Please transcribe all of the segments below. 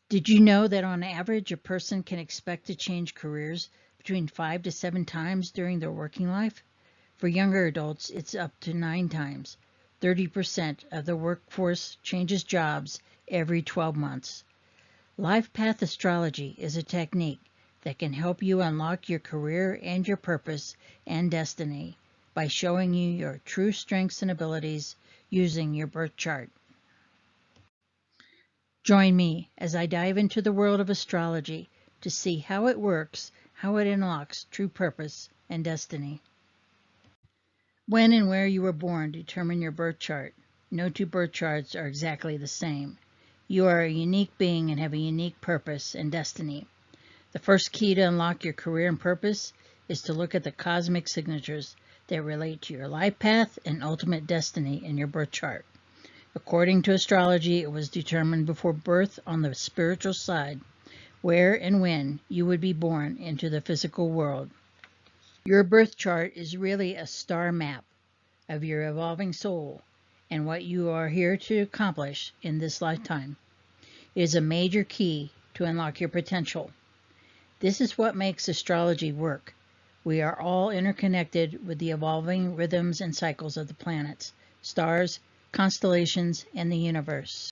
Did you know that on average, a person can expect to change careers between 5 to 7 times during their working life? For younger adults, it's up to 9 times. 30% of the workforce changes jobs every 12 months. Life path astrology is a technique that can help you unlock your career and your purpose and destiny by showing you your true strengths and abilities using your birth chart. Join me as I dive into the world of astrology to see how it works, how it unlocks true purpose and destiny. When and where you were born determine your birth chart. No two birth charts are exactly the same. You are a unique being and have a unique purpose and destiny. The first key to unlock your career and purpose is to look at the cosmic signatures that relate to your life path and ultimate destiny in your birth chart. According to astrology, it was determined before birth on the spiritual side where and when you would be born into the physical world. Your birth chart is really a star map of your evolving soul and what you are here to accomplish in this lifetime. It is a major key to unlock your potential. This is what makes astrology work. We are all interconnected with the evolving rhythms and cycles of the planets, stars, constellations, and the universe.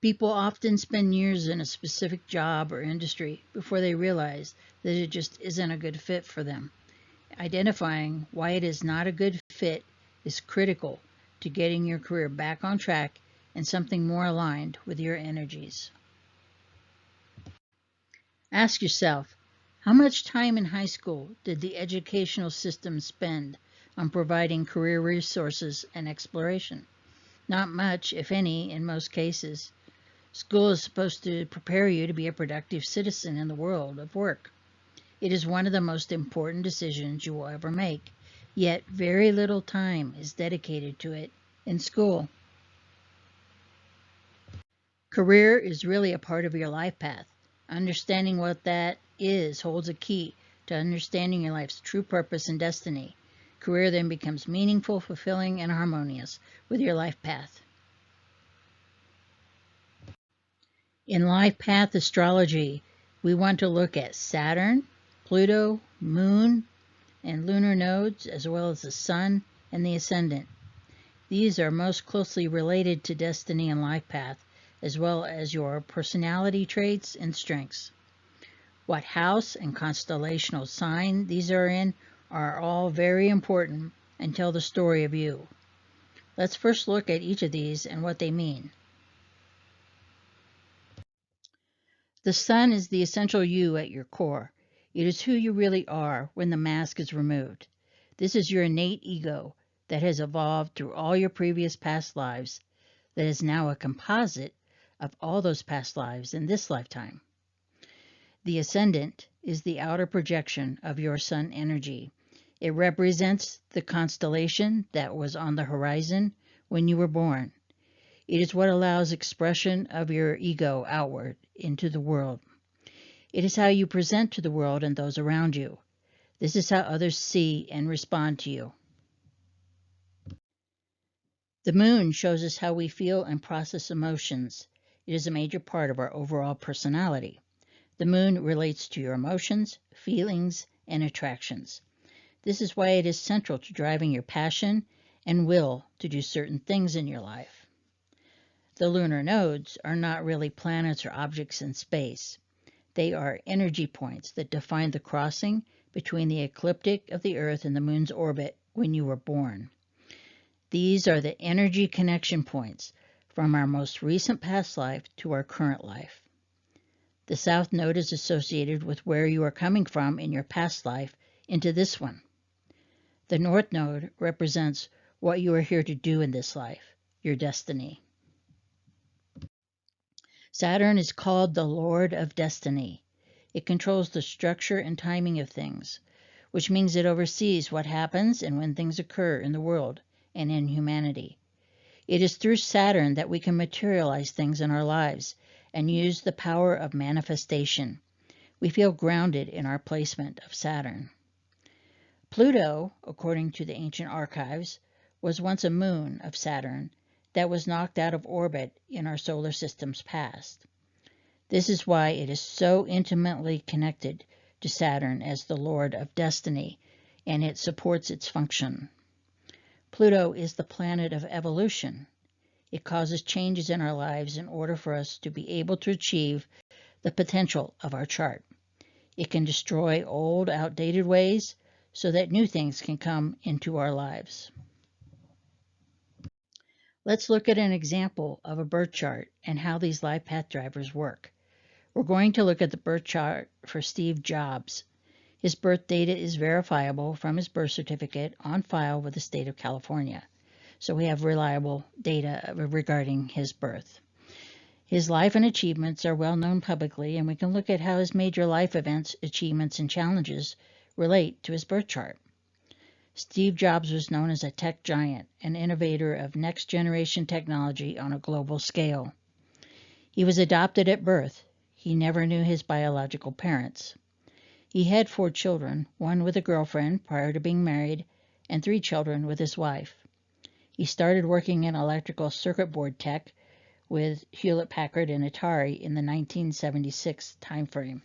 People often spend years in a specific job or industry before they realize that it just isn't a good fit for them. Identifying why it is not a good fit is critical to getting your career back on track and something more aligned with your energies. Ask yourself, how much time in high school did the educational system spend on providing career resources and exploration? Not much, if any, in most cases. School is supposed to prepare you to be a productive citizen in the world of work. It is one of the most important decisions you will ever make, yet very little time is dedicated to it in school. Career is really a part of your life path. Understanding what that is holds a key to understanding your life's true purpose and destiny. Career then becomes meaningful, fulfilling, and harmonious with your life path. In life path astrology, we want to look at Saturn, Pluto, Moon, and lunar nodes, as well as the Sun and the Ascendant. These are most closely related to destiny and life path, as well as your personality traits and strengths. What house and constellational sign these are in are all very important and tell the story of you. Let's first look at each of these and what they mean. The Sun is the essential you at your core. It is who you really are when the mask is removed. This is your innate ego that has evolved through all your previous past lives, that is now a composite of all those past lives in this lifetime. The Ascendant is the outer projection of your Sun energy. It represents the constellation that was on the horizon when you were born. It is what allows expression of your ego outward into the world. It is how you present to the world and those around you. This is how others see and respond to you. The Moon shows us how we feel and process emotions. It is a major part of our overall personality. The Moon relates to your emotions, feelings, and attractions. This is why it is central to driving your passion and will to do certain things in your life. The lunar nodes are not really planets or objects in space. They are energy points that define the crossing between the ecliptic of the Earth and the Moon's orbit when you were born. These are the energy connection points from our most recent past life to our current life. The South Node is associated with where you are coming from in your past life into this one. The North Node represents what you are here to do in this life, your destiny. Saturn is called the Lord of Destiny. It controls the structure and timing of things, which means it oversees what happens and when things occur in the world and in humanity. It is through Saturn that we can materialize things in our lives and use the power of manifestation. We feel grounded in our placement of Saturn. Pluto, according to the ancient archives, was once a moon of Saturn that was knocked out of orbit in our solar system's past. This is why it is so intimately connected to Saturn as the Lord of Destiny, and it supports its function. Pluto is the planet of evolution. It causes changes in our lives in order for us to be able to achieve the potential of our chart. It can destroy old, outdated ways so that new things can come into our lives. Let's look at an example of a birth chart and how these life path drivers work. We're going to look at the birth chart for Steve Jobs. His birth data is verifiable from his birth certificate on file with the state of California. So we have reliable data regarding his birth. His life and achievements are well known publicly, and we can look at how his major life events, achievements, and challenges relate to his birth chart. Steve Jobs was known as a tech giant, an innovator of next-generation technology on a global scale. He was adopted at birth. He never knew his biological parents. He had 4 children, 1 with a girlfriend prior to being married, and 3 children with his wife. He started working in electrical circuit board tech with Hewlett-Packard and Atari in the 1976 timeframe.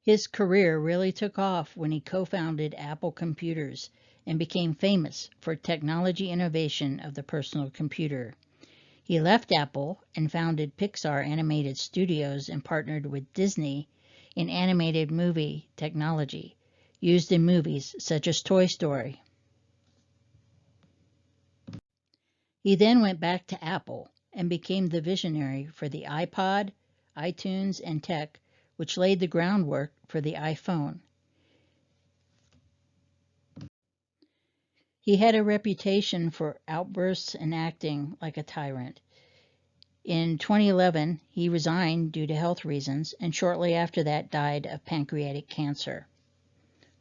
His career really took off when he co-founded Apple Computers and became famous for technology innovation of the personal computer. He left Apple and founded Pixar Animated Studios and partnered with Disney in animated movie technology, used in movies such as Toy Story. He then went back to Apple and became the visionary for the iPod, iTunes, and tech, which laid the groundwork for the iPhone. He had a reputation for outbursts and acting like a tyrant. In 2011, he resigned due to health reasons, and shortly after that died of pancreatic cancer.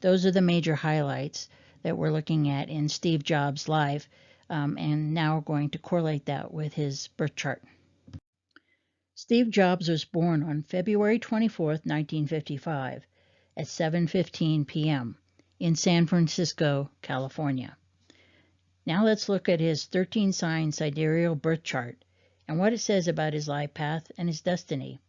Those are the major highlights that we're looking at in Steve Jobs' life, and now we're going to correlate that with his birth chart. Steve Jobs was born on February 24, 1955, at 7:15 p.m. in San Francisco, California. Now let's look at his 13-sign sidereal birth chart and what it says about his life path and his destiny.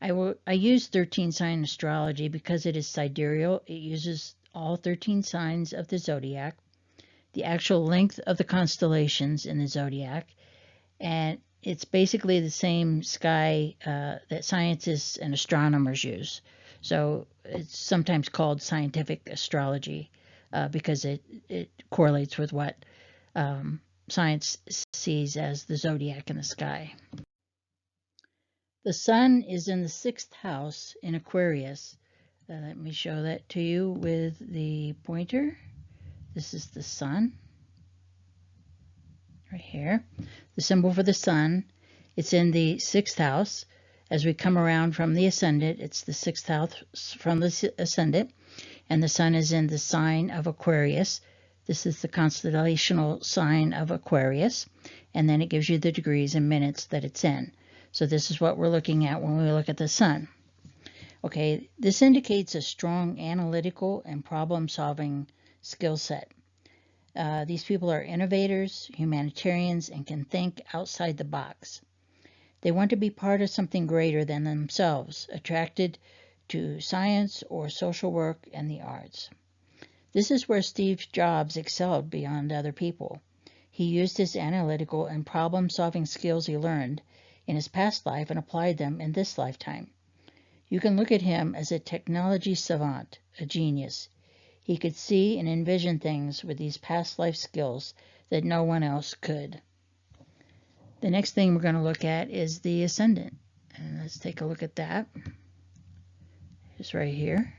I use 13-sign astrology because it is sidereal. It uses all 13 signs of the zodiac, the actual length of the constellations in the zodiac, and it's basically the same sky that scientists and astronomers use. So it's sometimes called scientific astrology because it correlates with what science sees as the zodiac in the sky. The sun is in the 6th house in Aquarius. Let me show that to you with the pointer. This is the sun. Right here, the symbol for the sun. It's in the 6th house. As we come around from the ascendant, it's the 6th house from the ascendant, and the sun is in the sign of Aquarius. This is the constellational sign of Aquarius, and then it gives you the degrees and minutes that it's in. So this is what we're looking at when we look at the sun. Okay, this indicates a strong analytical and problem-solving skill set. These people are innovators, humanitarians, and can think outside the box. They want to be part of something greater than themselves, attracted to science or social work and the arts. This is where Steve Jobs excelled beyond other people. He used his analytical and problem-solving skills he learned in his past life and applied them in this lifetime. You can look at him as a technology savant, a genius. He could see and envision things with these past life skills that no one else could. The next thing we're going to look at is the ascendant. And let's take a look at that. It's right here.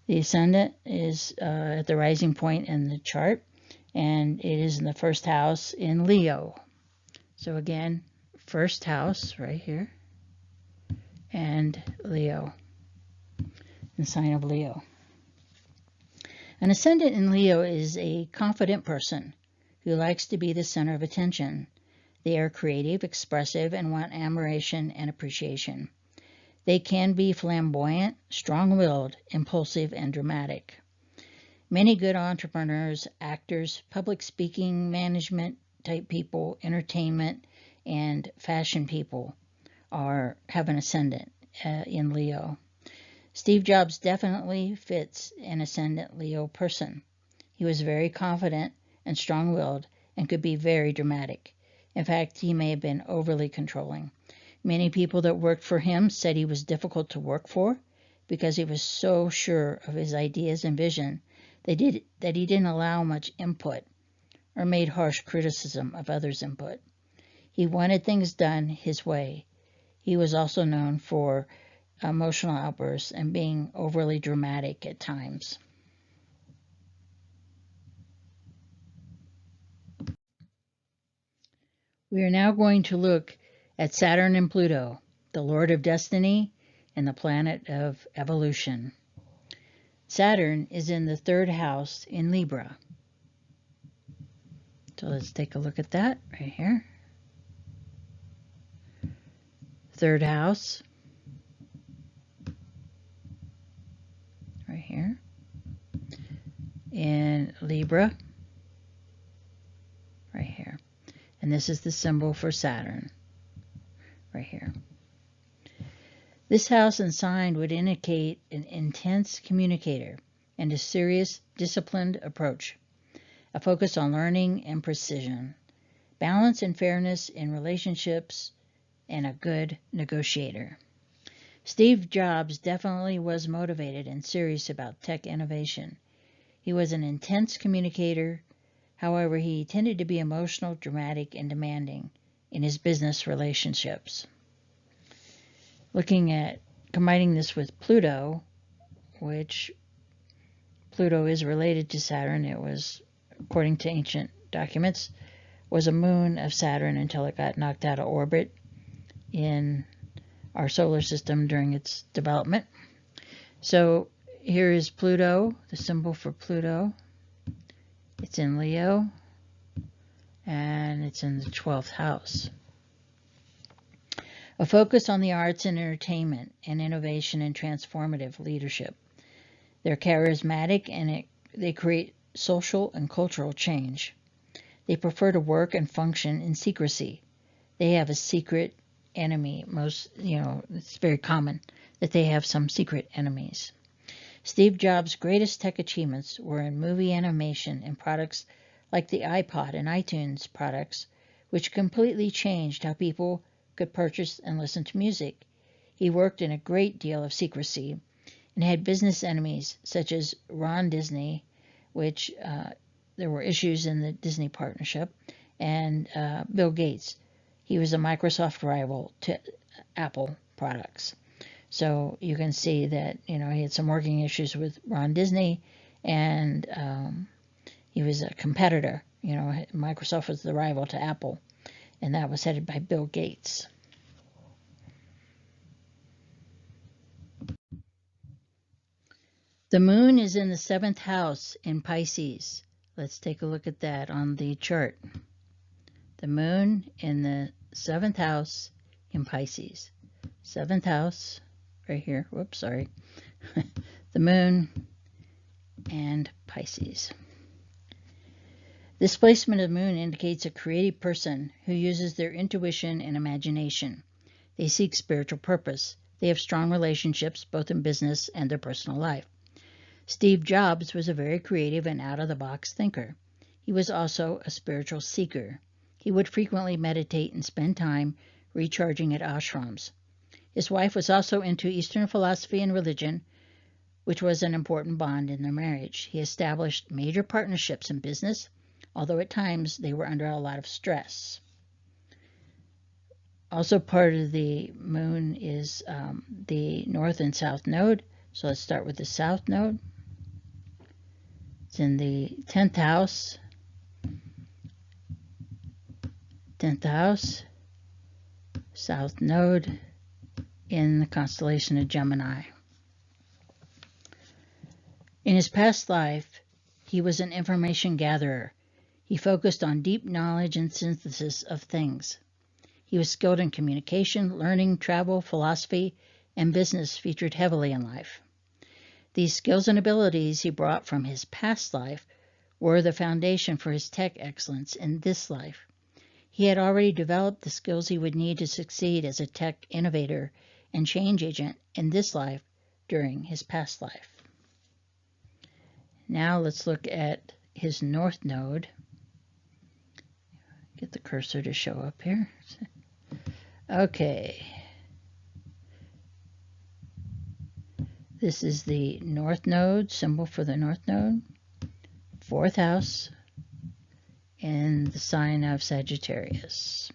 The ascendant is at the rising point in the chart, and it is in the 1st house in Leo. So again, 1st house right here, and Leo. The sign of Leo. An ascendant in Leo is a confident person who likes to be the center of attention. They are creative, expressive, and want admiration and appreciation. They can be flamboyant, strong-willed, impulsive, and dramatic. Many good entrepreneurs, actors, public speaking, management, type people, entertainment, and fashion people have an ascendant in Leo. Steve Jobs definitely fits an ascendant Leo person. He was very confident and strong-willed and could be very dramatic. In fact, he may have been overly controlling. Many people that worked for him said he was difficult to work for because he was so sure of his ideas and vision that he didn't allow much input or made harsh criticism of others' input. He wanted things done his way. He was also known for emotional outbursts and being overly dramatic at times. We are now going to look at Saturn and Pluto, the Lord of Destiny and the planet of evolution. Saturn is in the 3rd house in Libra. So let's take a look at that right here. 3rd house. Right here. In Libra. Right here. And this is the symbol for Saturn. Right here. This house and sign would indicate an intense communicator and a serious, disciplined approach. A focus on learning and precision, balance and fairness in relationships, and a good negotiator. Steve Jobs definitely was motivated and serious about tech innovation. He was an intense communicator. However, he tended to be emotional, dramatic, and demanding in his business relationships. Looking at combining this with Pluto, which Pluto is related to Saturn, it was, according to ancient documents, was a moon of Saturn until it got knocked out of orbit in our solar system during its development. So here is Pluto, the symbol for Pluto. It's in Leo, and it's in the 12th house. A focus on the arts and entertainment and innovation and transformative leadership. They're charismatic and they create social and cultural change. They prefer to work and function in secrecy. They have a secret enemy. It's very common that they have some secret enemies. Steve Jobs' greatest tech achievements were in movie animation and products like the iPod and iTunes products, which completely changed how people could purchase and listen to music. He worked in a great deal of secrecy and had business enemies such as Ron Disney, which there were issues in the Disney partnership, and Bill Gates. He was a Microsoft rival to Apple products. So you can see that, he had some working issues with Ron Disney, and he was a competitor. Microsoft was the rival to Apple, and that was headed by Bill Gates. The moon is in the 7th house in Pisces. Let's take a look at that on the chart. The moon in the 7th house in Pisces. 7th house, right here. Whoops, sorry. The moon and Pisces. This placement of the moon indicates a creative person who uses their intuition and imagination. They seek spiritual purpose. They have strong relationships, both in business and their personal life. Steve Jobs was a very creative and out-of-the-box thinker. He was also a spiritual seeker. He would frequently meditate and spend time recharging at ashrams. His wife was also into Eastern philosophy and religion, which was an important bond in their marriage. He established major partnerships in business, although at times they were under a lot of stress. Also part of the moon is the north and south node. So let's start with the south node. It's in the 10th house. 10th house. South node in the constellation of Gemini. In his past life, he was an information gatherer. He focused on deep knowledge and synthesis of things. He was skilled in communication, learning, travel, philosophy, and business featured heavily in life. These skills and abilities he brought from his past life were the foundation for his tech excellence in this life. He had already developed the skills he would need to succeed as a tech innovator and change agent in this life during his past life. Now let's look at his North Node. Get the cursor to show up here. Okay. This is the North Node, symbol for the North Node, 4th house, in the sign of Sagittarius.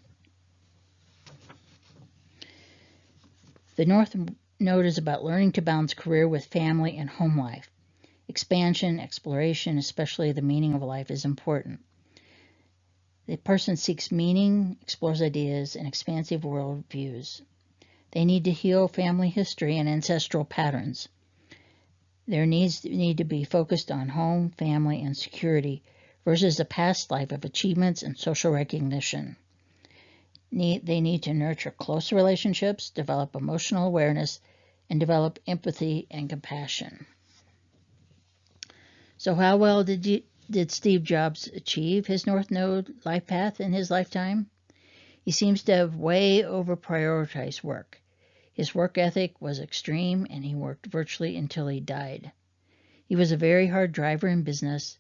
The North Node is about learning to balance career with family and home life. Expansion, exploration, especially the meaning of life, is important. The person seeks meaning, explores ideas, and expansive worldviews. They need to heal family history and ancestral patterns. Their needs need to be focused on home, family, and security versus a past life of achievements and social recognition. They need to nurture close relationships, develop emotional awareness, and develop empathy and compassion. So how well did Steve Jobs achieve his North Node life path in his lifetime? He seems to have way over-prioritized work. His work ethic was extreme, and he worked virtually until he died. He was a very hard driver in business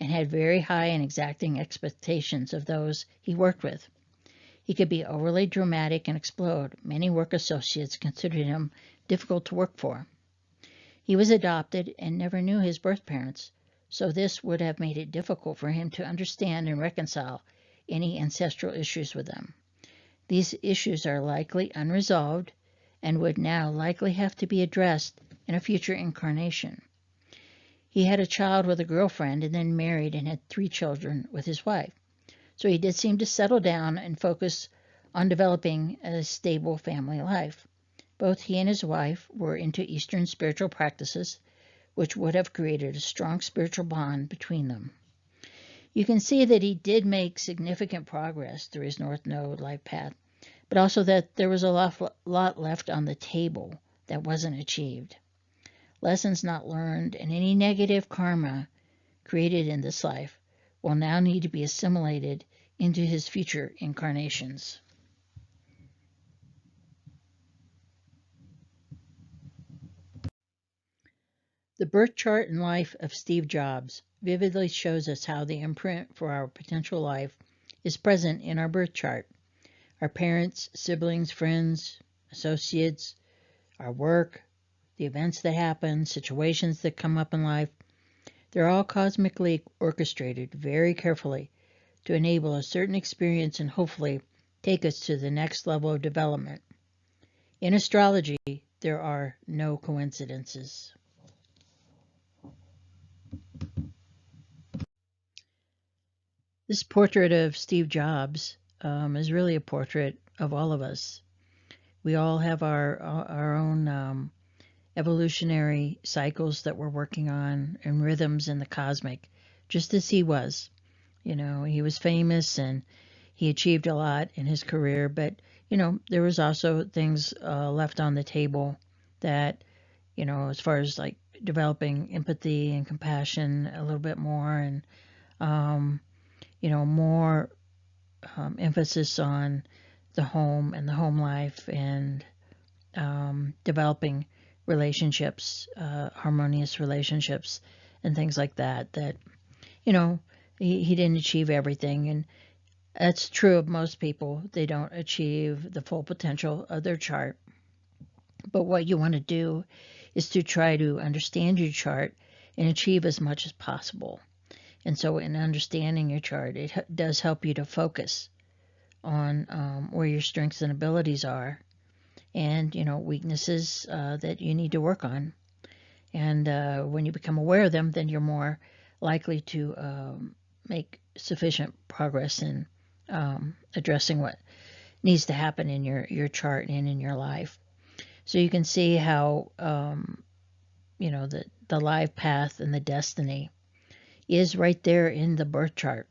and had very high and exacting expectations of those he worked with. He could be overly dramatic and explode. Many work associates considered him difficult to work for. He was adopted and never knew his birth parents, so this would have made it difficult for him to understand and reconcile any ancestral issues with them. These issues are likely unresolved and would now likely have to be addressed in a future incarnation. He had a child with a girlfriend and then married and had 3 children with his wife. So he did seem to settle down and focus on developing a stable family life. Both he and his wife were into Eastern spiritual practices, which would have created a strong spiritual bond between them. You can see that he did make significant progress through his North Node life path, but also that there was a lot left on the table that wasn't achieved. Lessons not learned and any negative karma created in this life will now need to be assimilated into his future incarnations. The birth chart and life of Steve Jobs vividly shows us how the imprint for our potential life is present in our birth chart. Our parents, siblings, friends, associates, our work, the events that happen, situations that come up in life, they're all cosmically orchestrated very carefully to enable a certain experience and hopefully take us to the next level of development. In astrology, there are no coincidences. This portrait of Steve Jobs is really a portrait of all of us. We all have our own evolutionary cycles that we're working on and rhythms in the cosmic, just as he was. You know, he was famous and he achieved a lot in his career, but, you know, there was also things left on the table that, you know, as far as like developing empathy and compassion a little bit more and, you know, more emphasis on the home and the home life and developing relationships, harmonious relationships and things like that, that, you know, he didn't achieve everything. And that's true of most people. They don't achieve the full potential of their chart. But what you want to do is to try to understand your chart and achieve as much as possible. And so in understanding your chart, it does help you to focus on where your strengths and abilities are and, you know, weaknesses that you need to work on. And when you become aware of them, then you're more likely to make sufficient progress in addressing what needs to happen in your chart and in your life. So you can see how, you know, the life path and the destiny is right there in the birth chart.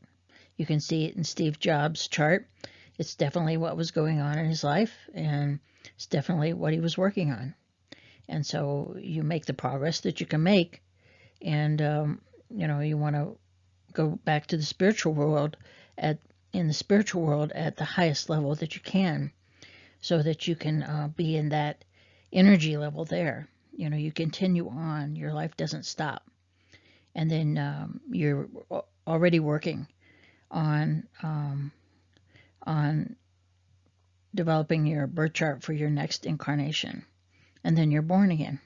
You can see it in Steve Jobs' chart. It's definitely what was going on in his life, and it's definitely what he was working on. And so you make the progress that you can make, and you know, you want to go back to the spiritual world in the spiritual world at the highest level that you can, so that you can be in that energy level there. You know, you continue on, your life doesn't stop. And then you're already working on developing your birth chart for your next incarnation. And then you're born again.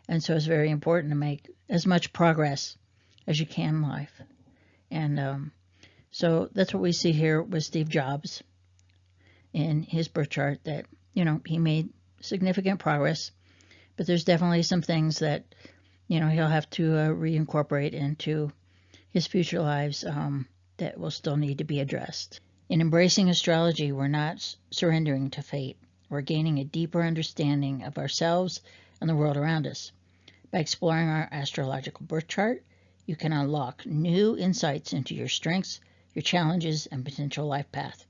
And so it's very important to make as much progress as you can in life. And so that's what we see here with Steve Jobs in his birth chart, that, you know, he made significant progress, but there's definitely some things that, you know, he'll have to reincorporate into his future lives that will still need to be addressed. In embracing astrology, we're not surrendering to fate. We're gaining a deeper understanding of ourselves and the world around us. By exploring our astrological birth chart, you can unlock new insights into your strengths, your challenges, and potential life path.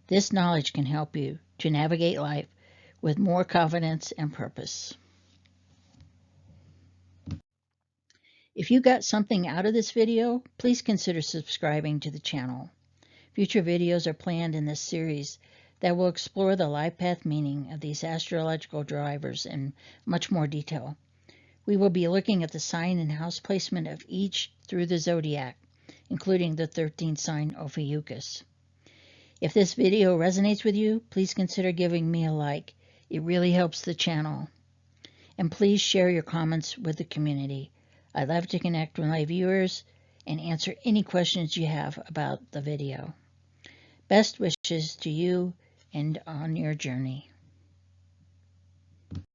This knowledge can help you to navigate life with more confidence and purpose. If you got something out of this video, please consider subscribing to the channel. Future videos are planned in this series that will explore the life path meaning of these astrological drivers in much more detail. We will be looking at the sign and house placement of each through the zodiac, including the 13th sign Ophiuchus. If this video resonates with you, please consider giving me a like. It really helps the channel. And please share your comments with the community. I love to connect with my viewers and answer any questions you have about the video. Best wishes to you and on your journey.